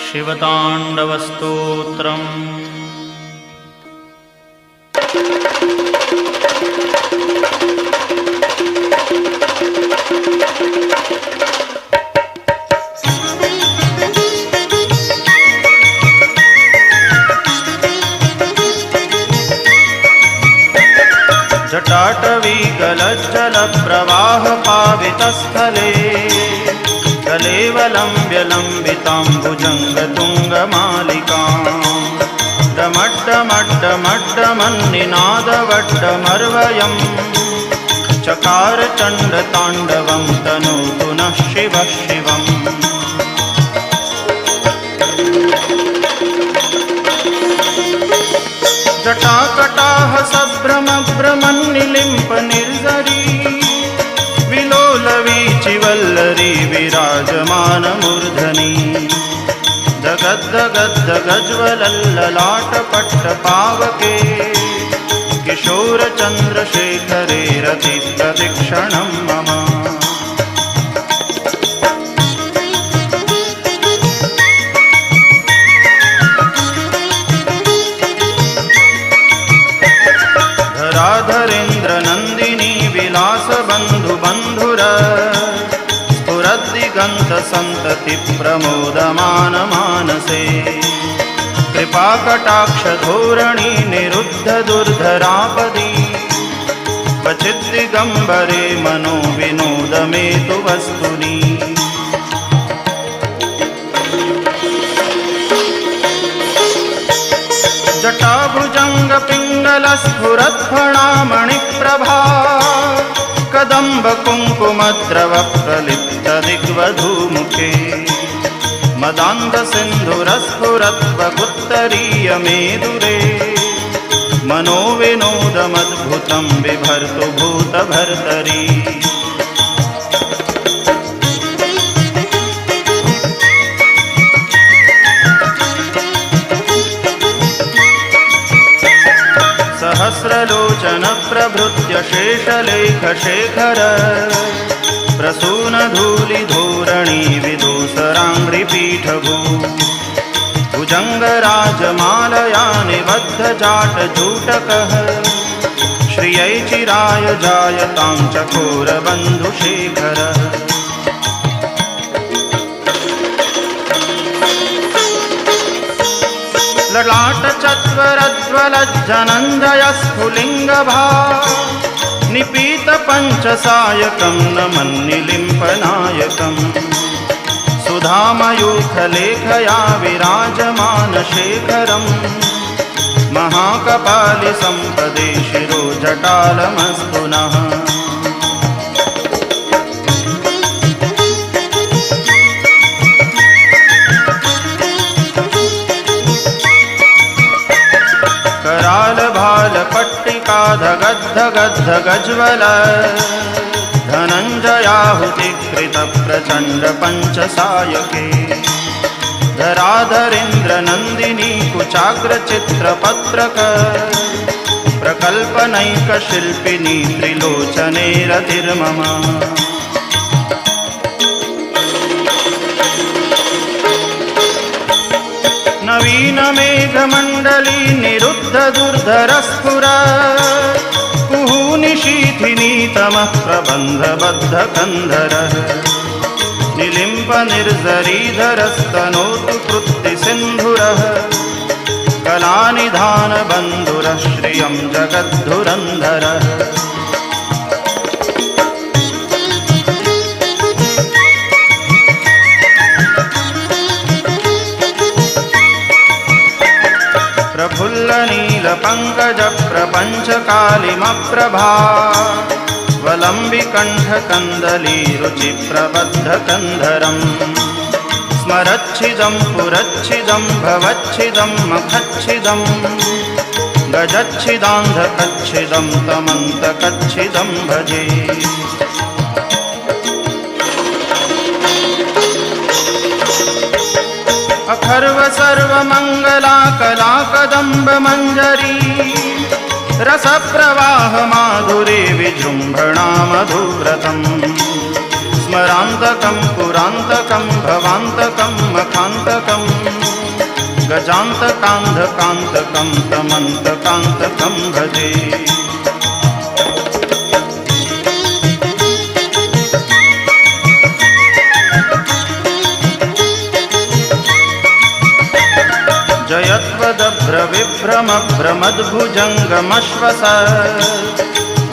शिवताण्डवस्तोत्रम्। जटाटवीगलज्जलप्रवाहपावितस्थले कलेवलम्ब्यलम्बिताम्बुजङ्गतुङ्गमालिकां डमड्डमड्डमड्डमन्निनादवड्डमर्वयं चकारचण्डताण्डवं तनोतु नः शिवः शिवम्। जटाकटाह सभ्रमभ्रमन्निलिम्पनिर्झरी विलोलवीचिवल्लरी विराजमानमूर्धनि जगद्दगद्दगज्वलल्ललाटपट्टपावके किशोरचन्द्रशेखरे रतिप्रतिक्षणं मम। धराधरेन्द्रनन्दिनी विलासबन्धुबन्धुर स्फुरद्दिगन्तसन्ततिप्रमोदमानमानसे कृपाकटाक्षधोरणी निरुद्धदुर्धरापदी क्वचिद्दिगम्बरे मनो विनोदमेतु वस्तुनि। जटाभुजङ्गपिङ्गलस्फुरत्फणामणिप्रभा कदम्बकुङ्कुमद्रवप्रलिप्तदिग्वधूमुखे मदान्धसिन्धुरस्फुरत्वगुत्तरीयमेदुरे मनोविनोदमद्भुतं बिभर्तु भूतभर्तरी। सहस्रलोचन प्रभृत्य शेषलेखशेखर प्रसूनधूलिधोरणी विदूसराङ्घ्रिपीठभू भुजङ्गराजमालया निबद्धजाटजूटकः श्रियै चिराय जायतां चकोरबन्धुशेखर। ललाटचत्वरज्वलज्जनञ्जयस्फुलिङ्गभा निपीतपञ्चसायकं नमन्निलिम्पनायकं सुधामयूखलेखया विराजमानशेखरं महाकपालिसम्पदे शिरोजटालमस्तु नः। करालभालपट्टिकाधगद्धगद्धगज्वल धनञ्जयाहुतिकृतप्रचण्डपञ्चसायके धराधरेन्द्रनन्दिनी कुचाग्रचित्रपत्रक प्रकल्पनैकशिल्पिनी त्रिलोचने रतिर्मम। नवीनमेघमण्डली निरुद्धदुर्धरस्फुर कुहूनिशीथिनीतमः प्रबन्धबद्धकन्धरः निलिम्पनिर्झरीधरस्तनोतु कृत्तिसिन्धुरः कलानिधानबन्धुरः श्रियं जगद्धुरन्धरः। प्रफुल्लनीलपङ्कजप्रपञ्चकालिमप्रभा वलम्बिकण्ठकन्दलीरुचिप्रबद्धकन्धरं स्मरच्छिदं पुरच्छिदं भवच्छिदं मखच्छिदं गजच्छिदान्धकच्छिदं तमन्तकच्छिदं भजे। अखर्व सर्वमङ्गला कलाकदम्ब मञ्जरी रसप्रवाह माधुरे विजृम्भणा मधुव्रतम् स्मरान्तकं पुरान्तकं भवान्तकं मखान्तकं गजान्तकान्धकान्तकं तमन्तकान्तकं भजे। जयत्वदभ्रविभ्रमभ्रमद्भुजङ्गमश्वस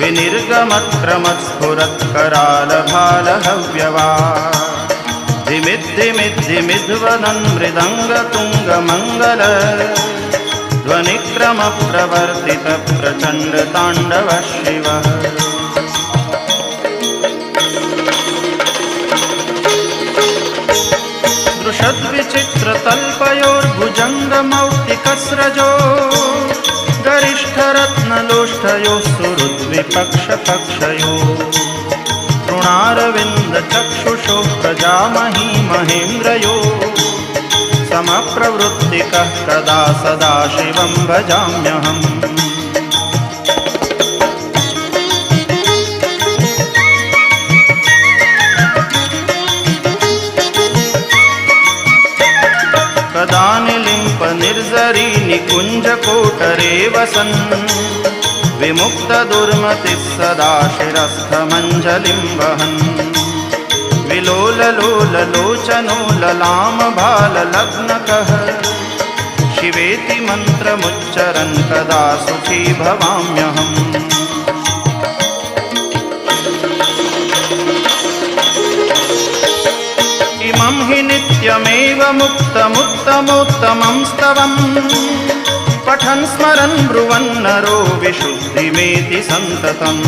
विनिर्गमत्क्रमत्स्फुरत्करालभालहव्यवा धिमिद्धिमिद्धिमिध्वनन् मृदङ्गतुङ्गमङ्गल ध्वनिक्रमप्रवर्तितप्रचण्डताण्डवः शिवः। दृशद्विचित्रतल्पयोर्भुजङ्गमौक्तिकस्रजो गरिष्ठरत्नलोष्ठयोः सुहृद्विपक्षपक्षयोः तृणारविन्दचक्षुषोः प्रजामही महेन्द्रयोः समप्रवृत्तिकः कदा सदा शिवं भजाम्यहम्। कदा निलिम्पनिर्झरी निकुञ्जकोटरे वसन् विमुक्तदुर्मतिः सदा शिरस्थमञ्जलिं वहन् विलोललोललोचनो ललामबाललग्नकः शिवेति मन्त्रमुच्चरन् कदा सुखी भवाम्यहम्। इमं हि नित्यमेव मुक्तमुत्तमोत्तमं स्तवम् पठन् स्मरन् ब्रुवन् नरो विशुद्धिमेति सन्ततम्।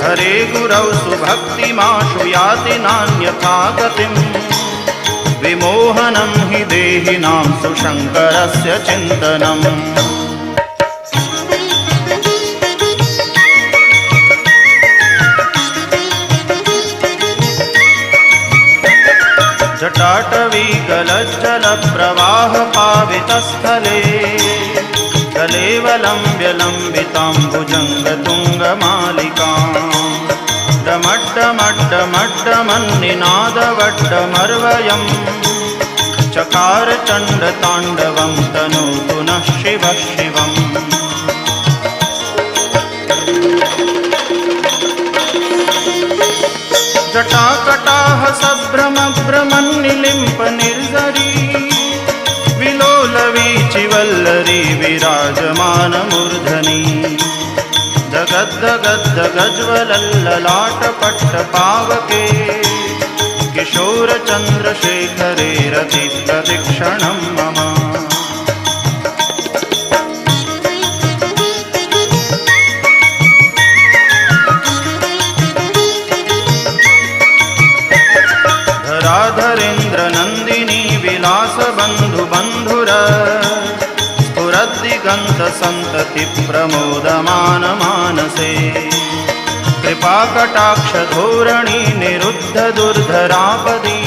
हरे गुरौ सुभक्तिमाशु याति नान्यथा गतिम् विमोहनं हि देहिनां सुशङ्करस्य चिन्तनम्। जटाटवीगलज्जलप्रवाहपावितस्थले कलेवलम्ब्यलम्बिताम्बुजङ्गतुङ्गमालिकां डमड्डमड्डमड्डमन्निनादवड्डमर्वयम् चकार चण्डताण्डवं तनोतु नः शिवः शिवम्। जटाकटाह सभ्रमभ्रमन्निलिम्पनिर्झरी विलोलवीचिवल्लरी विराजमानमूर्धनि दगद्दगद्दगज्वलल्ललाटपट्टपावके किशोरचन्द्रशेखरे रतिप्रतिक्षणं मम। धराधरेन्द्रनन्दिनी विलासबन्धुबन्धुर स्फुरद्दिगन्तसन्ततिप्रमोदमानमानसे कृपाकटाक्षधोरणी निरुद्धदुर्धरापदी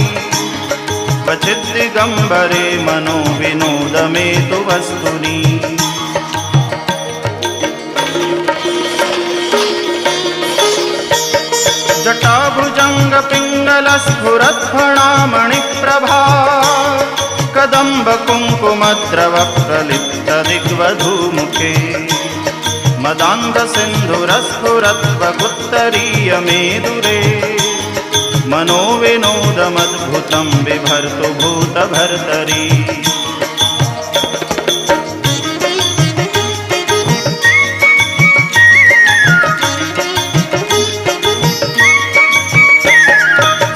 क्वचिद्दिगम्बरे मनो विनोदमेतु वस्तुनि। जटाभुजङ्गपिङ्गलस्फुरत्फणामणिप्रभा कदम्बकुङ्कुमद्रवप्रलिप्तदिग्वधूमुखे मदान्धसिन्धुरस्फुरत्वगुत्तरीयमेदुरे मनोविनोदमद्भुतं बिभर्तु भूतभर्तरी।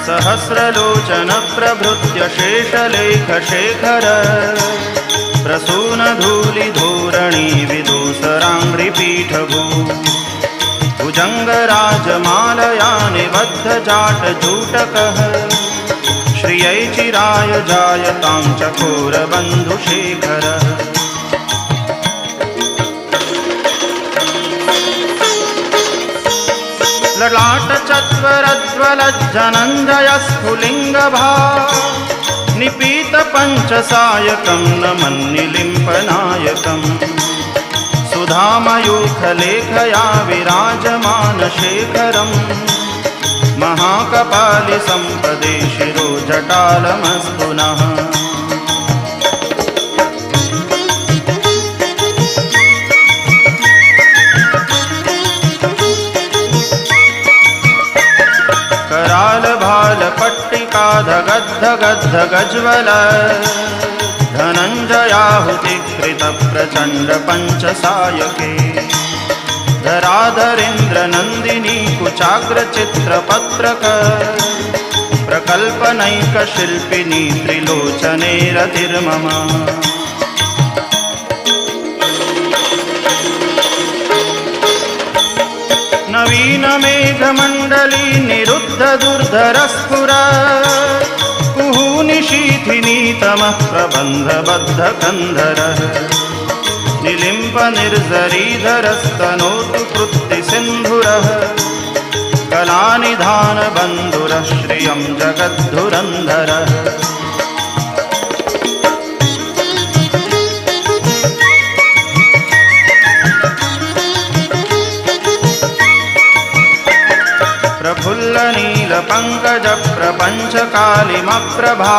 सहस्रलोचनप्रभृत्य शेषलेखशेखर प्रसूनधूलिधोरणी विदूसराङ्घ्रिपीठभू भुजङ्गराजमालया निबद्धजाटजूटकः श्रियै चिराय जायतां चकोरबन्धुशेखरः। ललाटचत्वरज्वलज्जनञ्जयस्फुलिङ्गभा निपीतपञ्चसायकं नमन्निलिम्पनायकम् सुधामयूखलेखया विराजमानशेखरम् महाकपालिसम्पदे शिरो जटालमस्तु नः। गद्ध गज्वल धनञ्जयाहुतिकृत प्रचण्ड पञ्चसायके धराधरेन्द्र नन्दिनी कुचाग्र चित्रपत्रक प्रकल्पनैक शिल्पिनी त्रिलोचने रतिर्मम नवीन मेघमण्डली निरुद्ध दुर्धरस्फुर कुहूनिशीथिनीतमः प्रबन्धबद्ध कन्धरः निलिम्प निर्जरीधरस्तनोतु कृत्तिसिन्धुरः कलानिधान बन्धुरः श्रियं जगद्धुरन्धरः प्रफुल्लनीलपङ्कज प्रपञ्चकालिमप्रभा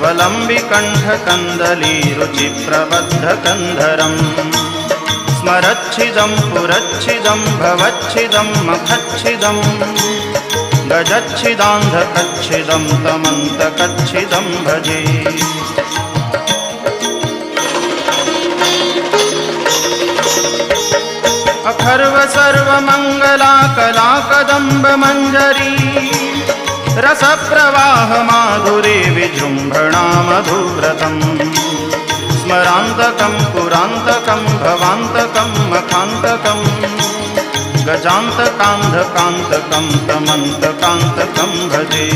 वलम्बिकण्ठकन्दलीरुचिप्रबद्धकन्धरम् स्मरच्छिदं पुरच्छिदं भवच्छिदं मखच्छिदं गजच्छिदान्धकच्छिदं तमन्तकच्छिदं भजे अखर्व सर्वमङ्गला कलाकदम्ब मञ्जरी रसप्रवाह माधुरे विजृम्भणा मधुव्रतम् स्मरान्तकं पुरान्तकं भवान्तकं मखान्तकं गजान्तकान्धकान्तकं तमन्तकान्तकं भजे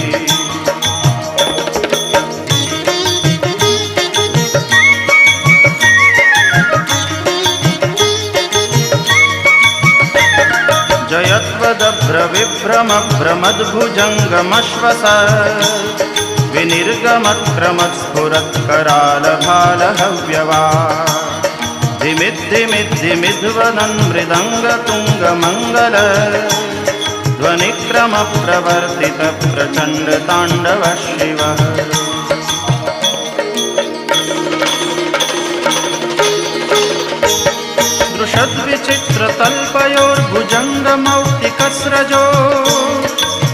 जयत्वदभ्रविभ्रमभ्रमद्भुजङ्गमश्वस विनिर्गमत्क्रमत्स्फुरत्करालभालहव्यवा धिमिद्धिमिद्धिमिध्वनन् मृदङ्गतुङ्गमङ्गल ध्वनिक्रमप्रवर्तित प्रचण्डताण्डव शिवः दृशद्विचित्रतल्पयोर्भुजङ्गमौक्तिकस्रजो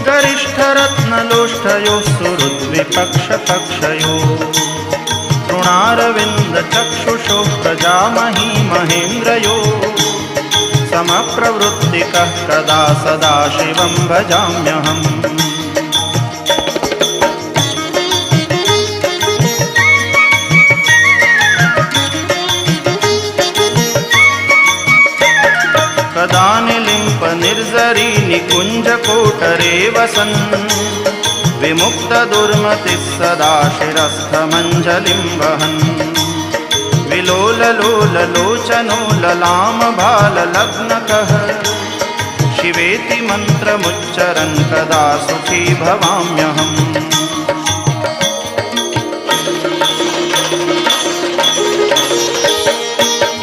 गरिष्ठरत्नलोष्ठयोः सुहृद्विपक्षपक्षयोः तृणारविन्दचक्षुषोः प्रजामही महेन्द्रयोः समप्रवृत्तिकः कदा सदा शिवं भजाम्यहम् कदा निलिम्प निर्जरी निकुञ्जकोटरे वसन् विमुक्तदुर्मतिः सदा शिरस्थमञ्जलिं वहन् विलोललोललोचनो ललामभाललग्नकः शिवेति मन्त्रमुच्चरन् कदा सुखी भवाम्यहम्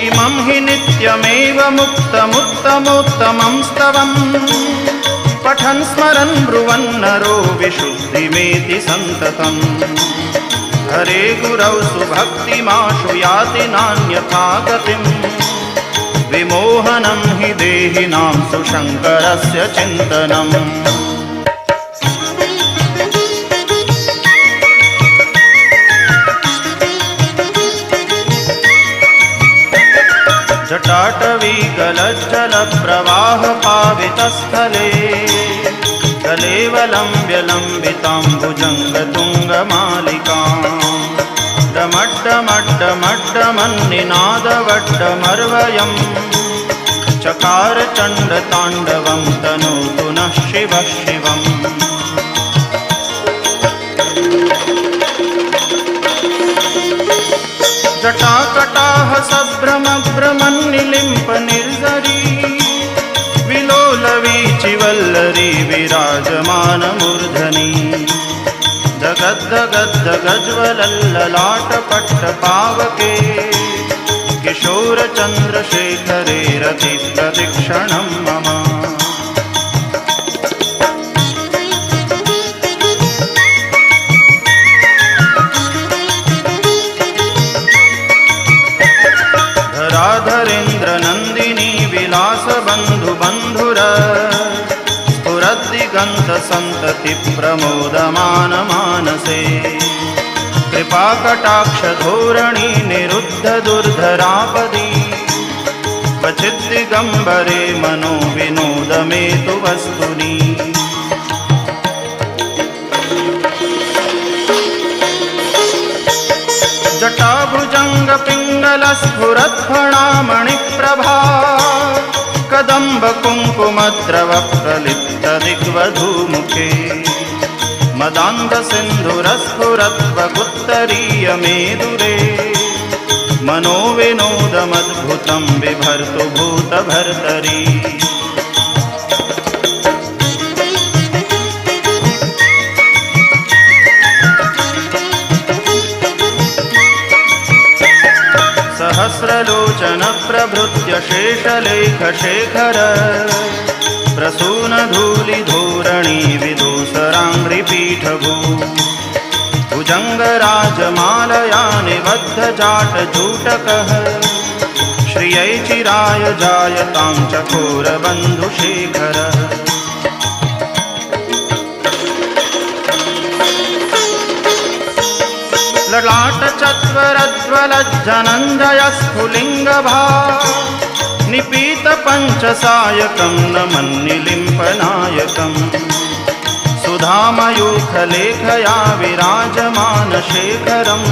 इमं हि नित्यमेव मुक्तमुत्तमोत्तमं स्तवम् पठन् स्मरन् ब्रुवन् नरो विशुद्धिमेति सन्ततम् हरे गुरौ सुभक्तिमाशु याति नान्यथा गतिम् विमोहनं हि देहिनां सुशङ्करस्य चिन्तनम् जटाटवीगलज्जलप्रवाहपावितस्थले कलेवलम्ब्यलम्बिताम्बुजङ्गतुङ्गमालिकां डमड्डमड्डमड्डमन्निनादवड्डमर्वयम् चकार चण्डताण्डवं तनोतु नः शिवः शिवम् जटाकटाह सभ्रमभ्रमन्निलिम्प निर्जरी विलोलवीचिवल्लरी विराजमानमूर्धनि जगद्दगद्दगज्वलल्ललाटपट्टपावके किशोरचन्द्रशेखरे रतिप्रतिक्षणं मम धरेन्द्र नन्दिनी विलास बन्धु बन्धुर स्फुरद्दिगन्ध भक्तसन्तति प्रमोदमान मानसे कृपाकटाक्षधोरणी निरुद्ध दुर्धरापदी क्वचिद्दिगम्बरे मनो विनोदमेतु वस्तुनि जटाभुजङ्गपिङ्गलस्फुरत्फणामणिप्रभा कदम्बकुङ्कुमद्रवप्रलिप्तदिग्वधूमुखे मदान्धसिन्धुरस्फुरत्वगुत्तरीयमेदुरे मनोविनोदमद्भुतं बिभर्तु भूतभर्तरी सहस्रलोचन प्रभृत्य शेषलेखशेखर प्रसूनधूलिधोरणी विदूसराङ्घ्रिपीठभू भुजङ्गराजमालया निबद्धजाटजूटकः श्रियै चिराय जायतां चकोरबन्धुशेखरः ललाटचत्वरज्वलज्जनञ्जयस्फुलिङ्गभा निपीतपञ्चसायकं नमन्निलिम्पनायकम् सुधामयूखलेखया विराजमानशेखरम्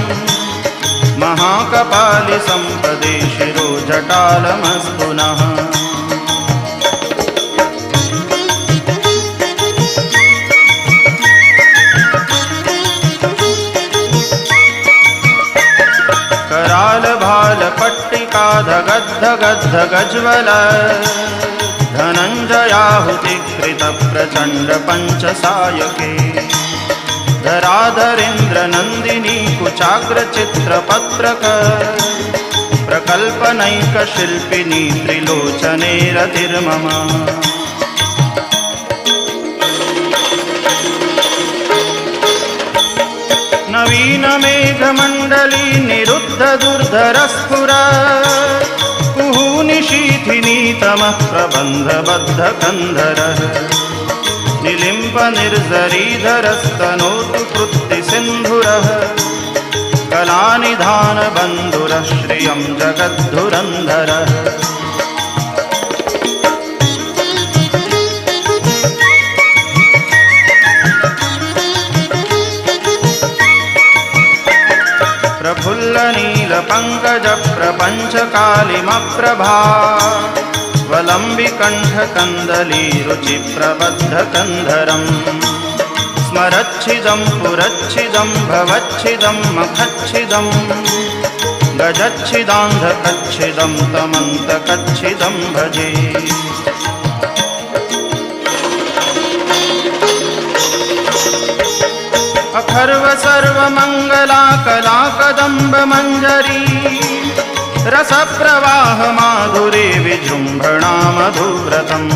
महाकपालिसम्पदे शिरोजटालमस्तु नः करालभालपट्टिकाधगद्धगद्धगज्वल धनञ्जयाहुतिकृतप्रचण्डपञ्चसायके धराधरेन्द्रनन्दिनी कुचाग्रचित्रपत्रक प्रकल्पनैकशिल्पिनी त्रिलोचने रतिर्मम नवीनमेघमण्डली निरुद्धदुर्धरस्फुर कुहूनिशीथिनीतमः प्रबन्धबद्धकन्धरः निलिम्पनिर्झरीधरस्तनोतु कृत्तिसिन्धुरः कलानिधानबन्धुरः श्रियं जगद्धुरन्धरः प्रफुल्लनीलपङ्कजप्रपञ्चकालिमप्रभा वलम्बिकण्ठकन्दलीरुचिप्रबद्धकन्धरम् स्मरच्छिदं पुरच्छिदं भवच्छिदं मखच्छिदं गजच्छिदान्धकच्छिदं तमन्तकच्छिदं भजे अखर्व सर्वमङ्गला कलाकदम्ब मञ्जरी रसप्रवाह माधुरे विजृम्भणा मधुव्रतम्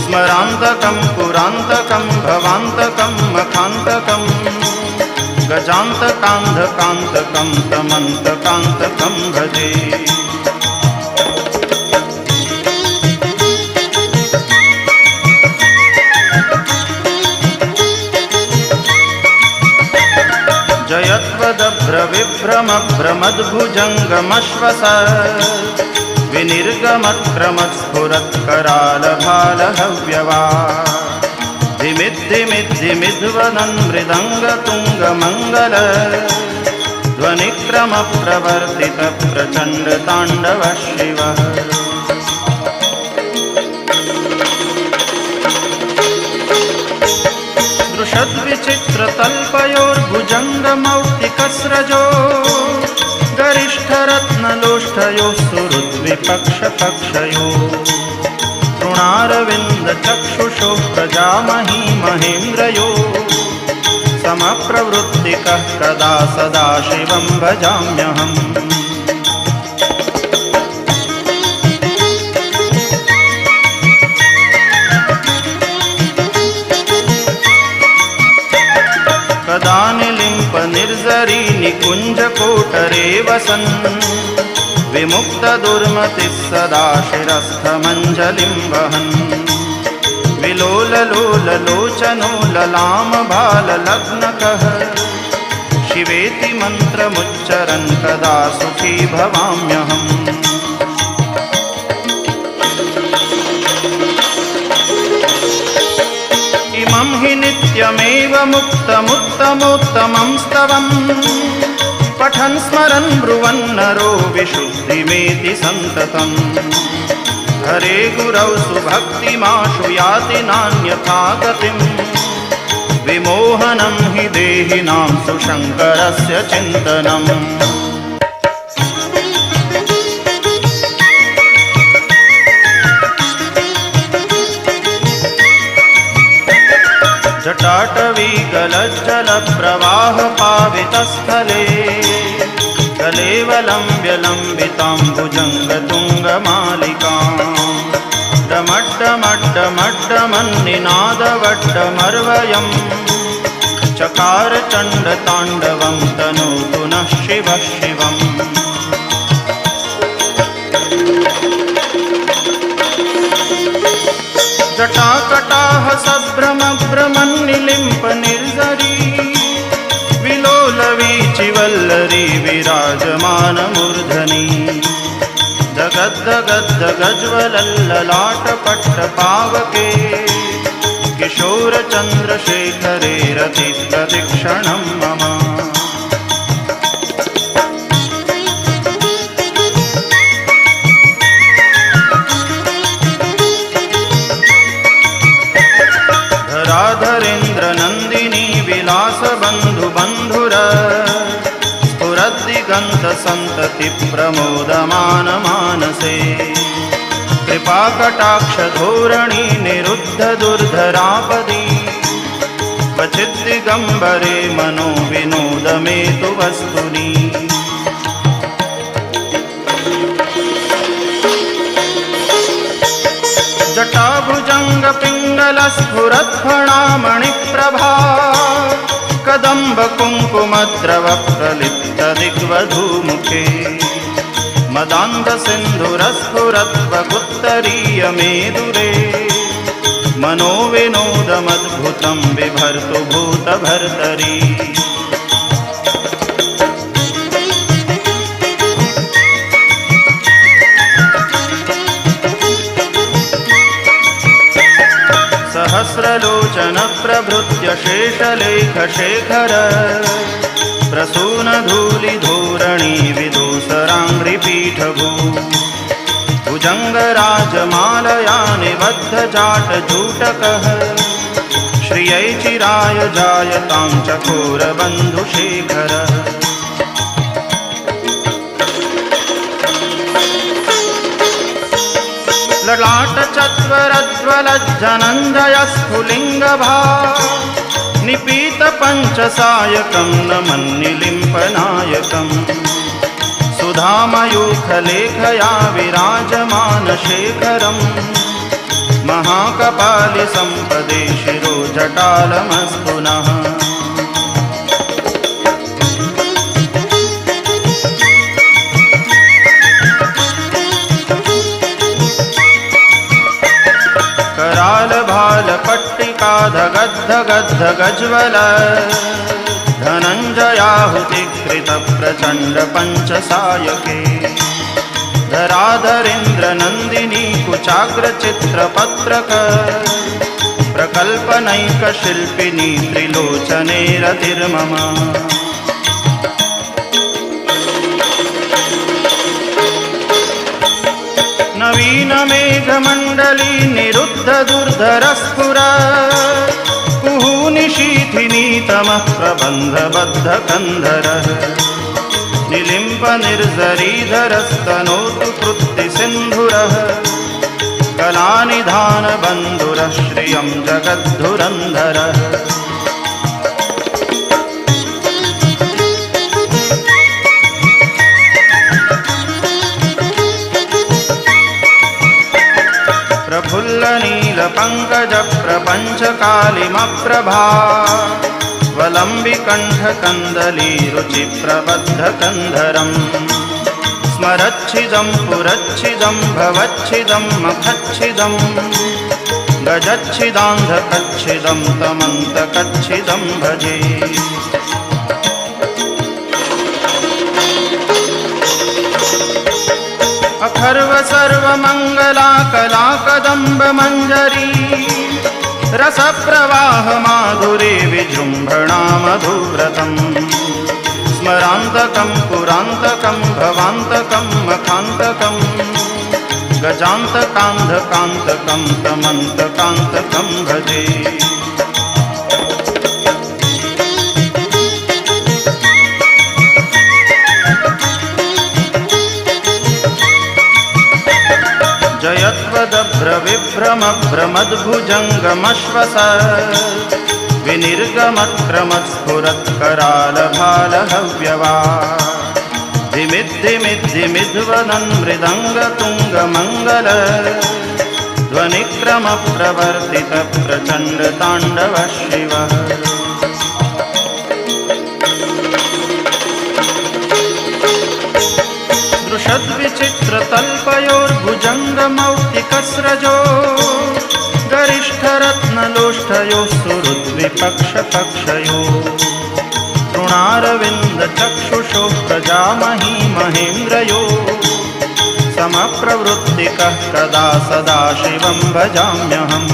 स्मरान्तकं पुरान्तकं भवान्तकं मखान्तकं गजान्तकान्धकान्तकं तमन्तकान्तकं भजे जयत्वदभ्रविभ्रमभ्रमद्भुजङ्गमश्वस विनिर्गमक्रमस्फुरत्करालभालहव्यवा धिमिद्धिमिद्धिमिध्वनन् मृदङ्गतुङ्गमङ्गल ध्वनिक्रमप्रवर्तितप्रचण्डताण्डवः शिवः दृशद्विचित्रतल्पयोर्भुजङ्गमौक्तिकस्रजो गरिष्ठरत्नलोष्ठयोः सुहृद्विपक्षपक्षयो तृणारविन्दचक्षुषो प्रजामही महेन्द्रयो समप्रवृत्तिकः कदा सदा शिवं भजाम्यहम् कदा निलिम्पनिर्झरी निकुञ्जकोटरे वसन् विमुक्तदुर्मतिः सदा शिरस्थमञ्जलिं वहन् विलोललोललोचनो ललामबाललग्नकः शिवेति मन्त्रमुच्चरन् कदा सुखी भवाम्यहम्। इमं हि नित्यमेव मुक्तमुत्तमोत्तमं स्तवम् पठन् स्मरन् ब्रुवन् नरो विशुद्धिमेति सन्ततम्। हरे गुरौ सुभक्तिमाशु याति नान्यथा गतिम् विमोहनं हि देहिनां सुशङ्करस्य चिन्तनम्। जटाटवीकलज्जलप्रवाहपावितस्थले कलेवलम्ब्यलम्बिताम्बुजङ्गतुङ्गमालिकाम् डमड्डमड्डमड्डमन्निनादवड्डमर्वयम् चकार चण्डताण्डवं तनोतु नः शिवः शिवम्। जटाकटाह सभ्रमभ्रमन्निलिम्प निर्झरी विलोलवीचिवल्लरी विराजमानमूर्धनि जगद्दगद्दगज्वलल्ललाटपट्टपावके किशोरचन्द्रशेखरे रतिप्रतिक्षणं मम। धराधरेन्द्रनन्दिनी विलासबन्धुबन्धुर स्फुरद्दिगन्तसन्ततिप्रमोदमानमानसे कृपाकटाक्षधोरणी निरुद्धदुर्धरापदी क्वचिद्दिगम्बरे मनो विनोदमेतु वस्तुनि। जटाभुजङ्गपिङ्गलस्फुरत्फणामणिप्रभा कदम्बकुङ्कुमद्रवप्रलिप्तदिग्वधूमुखे मदान्धसिन्धुरस्फुरत्वगुत्तरीयमेदुरे मनोविनोदमद्भुतं बिभर्तु भूतभर्तरी। सहस्रलोचनप्रभृत्य शेषलेखशेखर प्रसूनधूलिधोरणी विदूसराङ्घ्रिपीठभू भुजङ्गराजमालया निबद्धजाटजूटकः श्रियै चिराय जायतां चकोरबन्धुशेखरः। ललाटचत्वरज्वलज्जनञ्जयस्फुलिङ्गभा निपीतपञ्चसायकं नमन्निलिम्पनायकम् सुधामयूखलेखया विराजमानशेखरम् महाकपालिसम्पदे शिरोजटालमस्तु नः। करालभालपट्टिकाधगद्धगद्धगज्वल धनञ्जयाहुतिकृतप्रचण्डपञ्चसायके धराधरेन्द्रनन्दिनी कुचाग्रचित्रपत्रक प्रकल्पनैकशिल्पिनी त्रिलोचने रतिर्मम। नवीनमेघमण्डली निरुद्धदुर्धरस्फुर कुहूनिशीथिनीतमः प्रबन्धबद्धकन्धरः निलिम्पनिर्झरीधरस्तनोतु कृत्तिसिन्धुरः कलानिधानबन्धुरः श्रियं जगद्धुरन्धरः। प्रफुल्लनीलपङ्कजप्रपञ्चकालिमप्रभा वलम्बिकण्ठकन्दलीरुचिप्रबद्धकन्धरम् स्मरच्छिदं पुरच्छिदं भवच्छिदं मखच्छिदं गजच्छिदान्धकच्छिदं तमन्तकच्छिदं भजे। अखर्व सर्वमङ्गला कलाकदम्ब मञ्जरी रसप्रवाह माधुरे विजृम्भणा मधुव्रतम् स्मरान्तकं पुरान्तकं भवान्तकं मखान्तकं गजान्तकान्धकान्तकं तमन्तकान्तकं भजे। जयत्वदभ्रविभ्रमभ्रमद्भुजङ्गमश्वस विनिर्गमत्क्रमत्स्फुरत्करालभालहव्यवा धिमिद्धिमिद्धिमिध्वनन् मृदङ्गतुङ्गमङ्गल ध्वनिक्रमप्रवर्तितप्रचण्डताण्डव शिवः। दृशद्विचित्रतल्पयोर्भुजङ्गमौक्तिकस्रजो गरिष्ठरत्नलोष्ठयोः सुहृद्विपक्षपक्षयो तृणारविन्दचक्षुषो प्रजामही महेन्द्रयो समप्रवृत्तिकः कदा सदा शिवं भजाम्यहम्।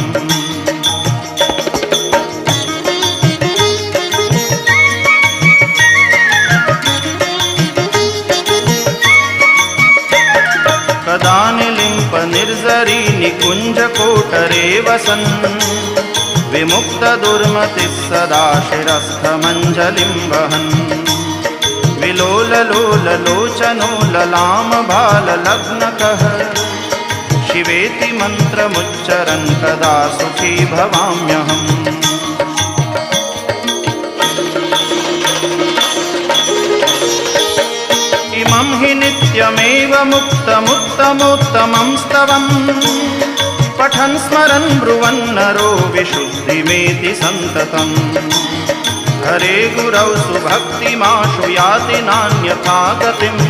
कदा निलिम्प निर्जरी निकुञ्जकोटरे वसन् विमुक्तदुर्मतिः सदा शिरस्थमञ्जलिं वहन् विलोललोललोचनो ललामबाललग्नकः शिवेति मन्त्रमुच्चरन् कदा सुखी भवाम्यहम्। इमं हि नित्यमेव मुक्तमुत्तमोत्तमं स्तवम् पठन् स्मरन् ब्रुवन् नरो विशुद्धिमेति सन्ततम्। हरे गुरौ सुभक्तिमाशु याति नान्यथा गतिम्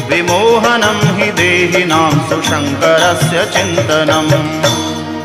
विमोहनं हि देहिनां सुशङ्करस्य चिन्तनम्।